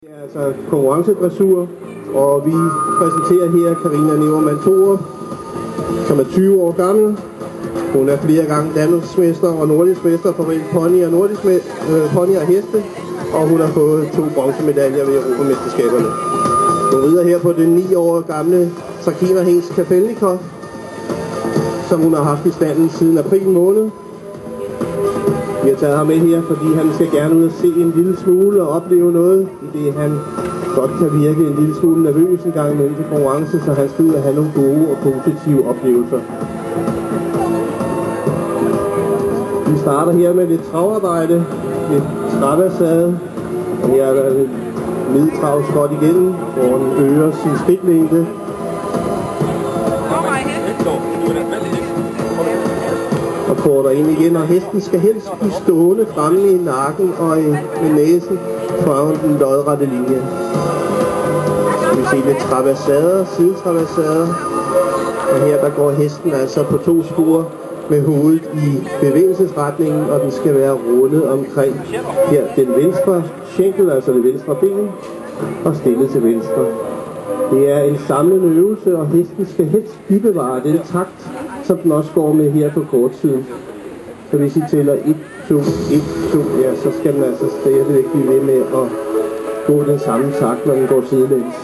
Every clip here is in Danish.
Det er altså konkurrencedressur, og vi præsenterer her Karina Neumann Thorup, som er 20 år gammel. Hun er flere gange danmarksmester og nordisk mester for pony og nordisk pony og heste, og hun har fået 2 bronzemedaljer ved Europamesterskaberne. Hun rider her på den 9 år gamle Trakehner hingst Kafelnikov, som hun har haft i standen siden april måned. Vi har taget ham med her, fordi han skal gerne ud og se en lille smule og opleve noget, i det han godt kan virke en lille smule nervøs en gang imellem til konkurrence, så han skal ud og have nogle gode og positive oplevelser. Vi starter her med lidt travarbejde, lidt trævassade, og her er der lidt middeltrav skråt igennem, hvor han øger sin skridtlængde. Og korter ind igen, og hesten skal helst blive stående fremme i nakken og med næsen foran den lodrette linje. Så vi ser lidt travassader, sidetravassader, og her der går hesten altså på 2 spor med hovedet i bevægelsesretningen, og den skal være rundet omkring her den venstre skænkel, altså det venstre ben, og stillet til venstre. Det er en samlende øvelse, og hesten skal helst bibevare den takt, som den også går med her på kortsiden. Så hvis I tæller 1, 2, 1, 2, ja, så skal den altså stadigvæk blive ved med at gå den samme takt, når den går sidelæns.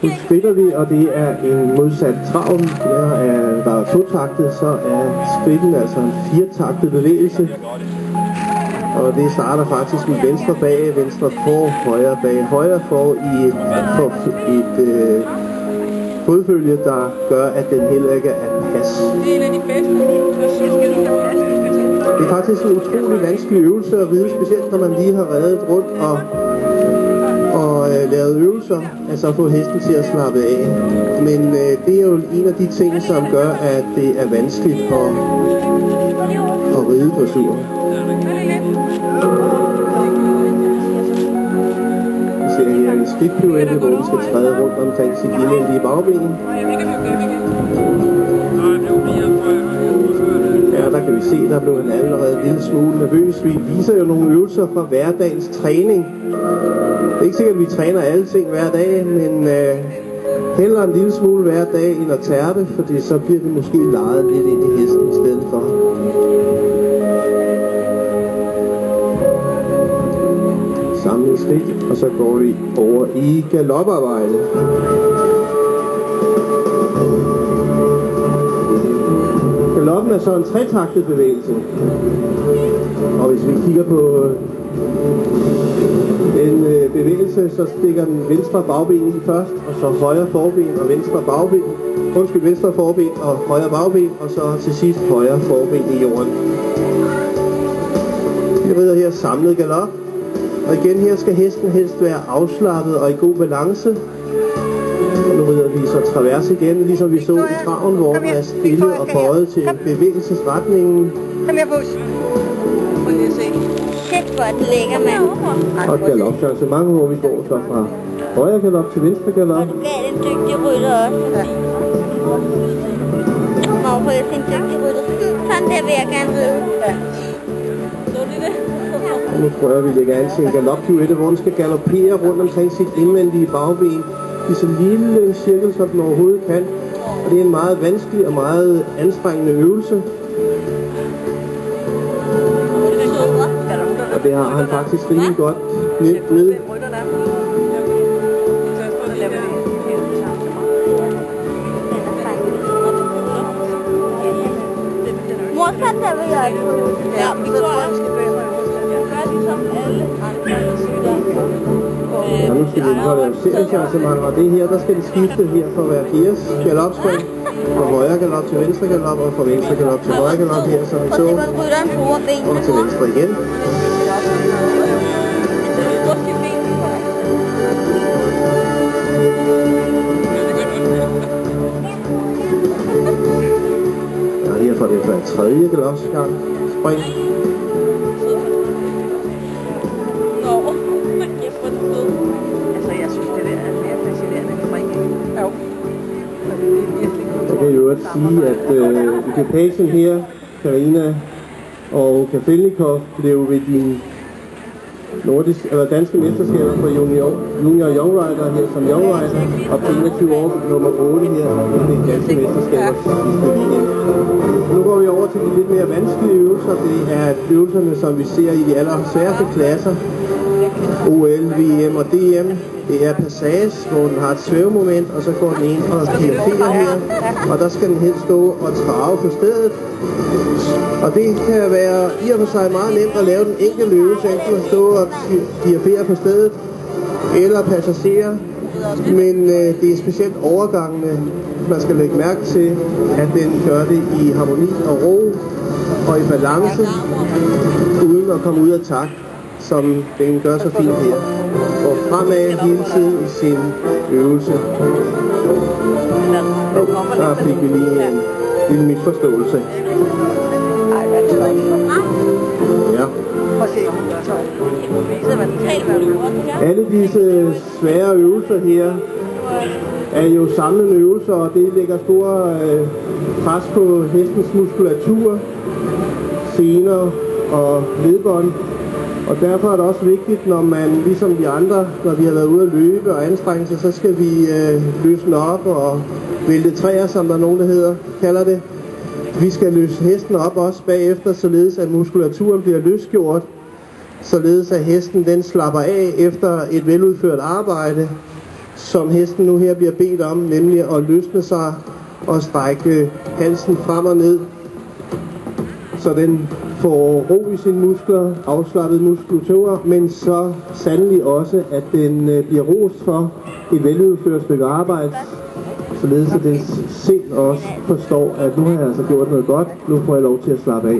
Nu skritter vi, og det er en modsat trav. Der er 2-taktet, så er skridten altså en 4-taktet bevægelse. Og det starter faktisk med venstre bag, venstre for, højre bag, højre for i et fodfølge, der gør, at den heller ikke er pas. Det er en af de bedste Det er faktisk en utrolig vanskelig øvelse at ride, specielt når man lige har reddet rundt og lavet øvelser, altså at få hesten til at slappe af. Men det er jo en af de ting, som gør, at det er vanskeligt at ride dressur. Vi ser her en skridtpirouette, hvor vi skal træde rundt omkring sit indvendige bagben. Ja, der kan vi se, der blev han allerede en lille smule nervøs. Vi viser jo nogle øvelser fra hverdagens træning. Det er ikke sikkert, at vi træner alle ting hver dag, men hellere en lille smule hver dag end at tærpe, fordi så bliver det måske lejet lidt ind i hesten i stedet for. Samlet skridt, og så går vi over i galoparbejde. Galoppen er så en 3-taktet bevægelse. Og hvis vi kigger på en bevægelse, så stikker den venstre bagben i først, og så højre forben og venstre bagben. Venstre forben og højre bagben, og så til sidst højre forben i jorden. Vi rider her samlet galop. Og igen her skal hesten helst være afslappet og i god balance. Og nu rider vi så travers igen, ligesom vi så i traven, hvor den er stille og bøjet til bevægelsesretningen. Kom her, Bus. Prøv lige at se. Kæft, hvor den ligger, mand. Og galopchancement, hvor vi går så fra højre galop til venstre galop. Og du gav en dygtig rytter også. Ja. Nå, prøv at se en dygtig rytter. Sådan der vil jeg gerne ride. Ja. Så det det. Og nu prøver vi lægge an til en galoppirouette, hvor den skal galoppere rundt omkring sit indvendige bagben i så lille en cirkel, som den overhovedet kan. Og det er en meget vanskelig og meget anstrengende øvelse. Og det har han faktisk rimelig godt nemt med. Mor, sådan der vil jeg. Ja, vi tror også, at jeg gør ligesom alle andre Og nu skal vi prøve at lave seriechancement, og det her, der skal det skifte her for hver 80 galopspring. Fra højre galop til venstre galop, og fra venstre galop til højre galop her, som vi så. Og til venstre igen. Og her får det hver 3. galopsgang spring. Jeg kan jo også sige, at equipagen her, Karina Og Kafelnikov blev ved de danske mesterskaber for junior young rider her som young rider, og på 21 år nummer 8 her i de danske mesterskaber sidste weekend. Nu går vi over til de lidt mere vanskelige øvelser. Det er øvelserne, som vi ser i de allersværeste klasser. OL, VM og DM. Det er passage, hvor den har et svævemoment, og så går den ind og piraterer her. Og der skal den helst stå og trave på stedet. Og det kan være i og for sig meget nemt at lave den enkelte øvelse, enten at stå og pirafere på stedet, eller passagere. Men det er specielt overgangene, man skal lægge mærke til, at den gør det i harmoni og ro og i balance, uden at komme ud af takt, som den gør så fint her. Og fremad hele tiden i sin øvelse. Der fik vi lige en lille misforståelse. Ja. Alle disse svære øvelser her er jo samlende øvelser, og det lægger stor pres på hestens muskulatur, sener og ledbånd. Og derfor er det også vigtigt, når man, ligesom de andre, når vi har været ude at løbe og anstrenge sig, så skal vi løsne op og vælte træer, som der er nogen, der kalder det. Vi skal løse hesten op også bagefter, således at muskulaturen bliver løsgjort, således at hesten den slapper af efter et veludført arbejde, som hesten nu her bliver bedt om, nemlig at løsne sig og strække halsen frem og ned, så den får ro i sine muskler, afslappet muskulatur, men så sandelig også, at den bliver rost for et veludført stykke arbejde, således at den sind også forstår, at nu har jeg altså gjort noget godt, nu får jeg lov til at slappe af.